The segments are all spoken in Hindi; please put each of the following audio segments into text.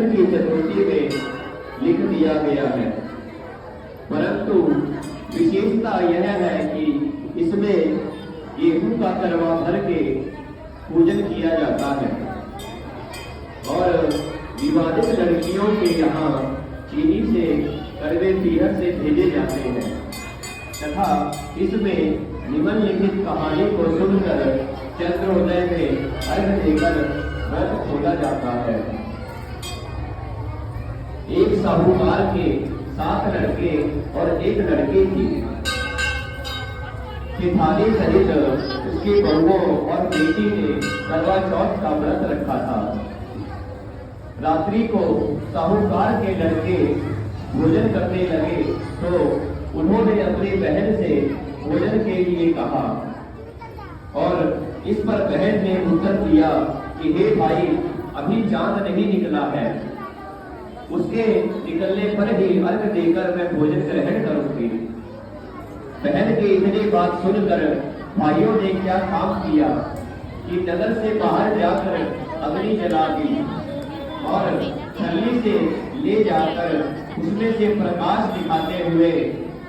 की चतुर्थी में लिख दिया गया है, परंतु विशेषता यह है कि इसमें गेहूं का करवा भर के पूजन किया जाता है और विवादित लड़कियों के यहाँ चीनी से करवे पीहर से भेजे जाते हैं तथा इसमें निम्नलिखित कहानी को सुनकर चंद्रोदय में अर्घ देकर व्रत खोला जाता है। एक साहूकार के 7 लड़के और 1 लड़की थी। सिधारी सहित उसके बहुओं और बेटी ने करवा चौथ का व्रत रखा था। रात्रि को साहूकार के लड़के भोजन करने लगे तो उन्होंने अपनी बहन से भोजन के लिए कहा और इस पर बहन ने उत्तर दिया कि हे भाई, अभी चांद नहीं निकला है, उसके निकलने पर ही अर्घ देकर मैं भोजन ग्रहण करूंगी। बहन की इतनी बात सुनकर भाइयों ने क्या काम किया कि नगर से बाहर जाकर अग्नि जला दी और छलनी से ले जाकर उसमें से प्रकाश दिखाते हुए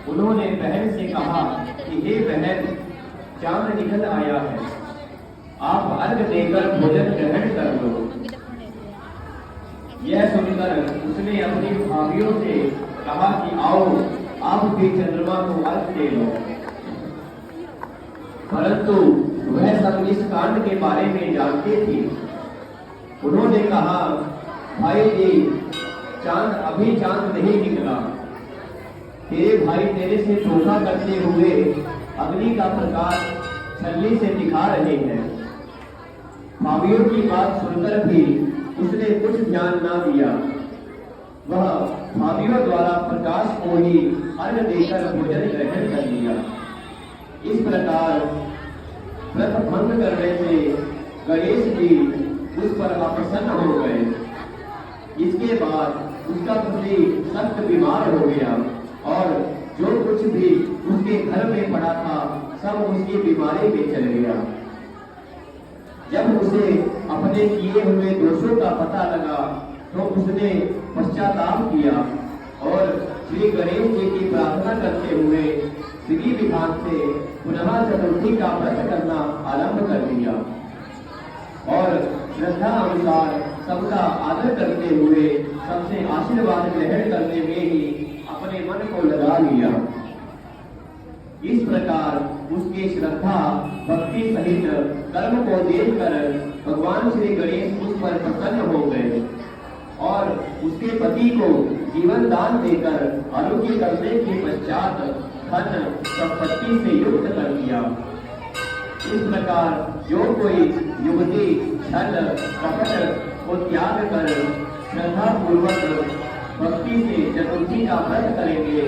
उन्होंने बहन से कहा कि हे बहन, चांद निकल आया है, आप अर्घ देकर भोजन ग्रहण कर लो। यह सुनकर उसने अपनी भाभियों से कहा कि आओ आप भी चंद्रमा को अर्घ दे लो, परंतु वह सब इस कांड के बारे में जानते थे। उन्होंने कहा, भाई जी, अभी चांद नहीं निकला, तेरे भाई तेरे से धोखा करते हुए अग्नि का प्रकाश छलनी से दिखा रहे हैं। भाभियों की बात सुनकर भी उसने कुछ ध्यान न दिया। वह भाभियों द्वारा प्रकाश को ही अर्घ देकर भोजन ग्रहण कर लिया। इस प्रकार व्रत भंग करने से गणेश जी उस पर अप्रसन्न हो गए। इसके बाद उसका पति सख्त बीमार हो गया और जो कुछ भी उसके घर में पड़ा था सब उसकी बीमारी में चल गया। जब उसे अपने किए हुए दोषों का पता लगा तो उसने पश्चाताप किया और श्री गणेश जी की प्रार्थना करते हुए विधि विधान से पुनः चतुर्थी का व्रत करना आरंभ कर दिया और श्रद्धा अनुसार सबका आदर करते हुए सबसे आशीर्वाद ग्रहण करने में ही अपने मन को लगा लिया। इस प्रकार उसकी श्रद्धा भक्ति सहित कर्म को देखकर भगवान श्री गणेश उस पर प्रसन्न हो गए और उसके पति को जीवन दान देकर आरोग्य करने के पश्चात धन संपत्ति से युक्त कर दिया। इस प्रकार जो कोई युवती छल कपट को त्याग कर श्रद्धा पूर्वक भक्ति से चतुर्थी का व्रत करेंगे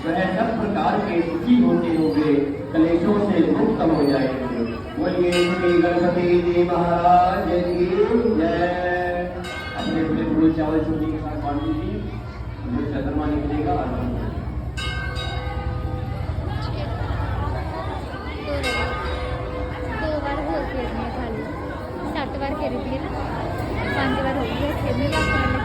वह सब प्रकार के सुखी होते हुए कलेशों से मुक्त हो जाएंगे। बोलिए श्री गणपति जी महाराज की जय। अपने अपने फूल चावल चूड़ी के साथ बांध दीजिए, चंद्रमा निकलेगा। दो बार हो खेलने खाली 7 बार खेली थी ना, 5 बार हो गई खेलने का।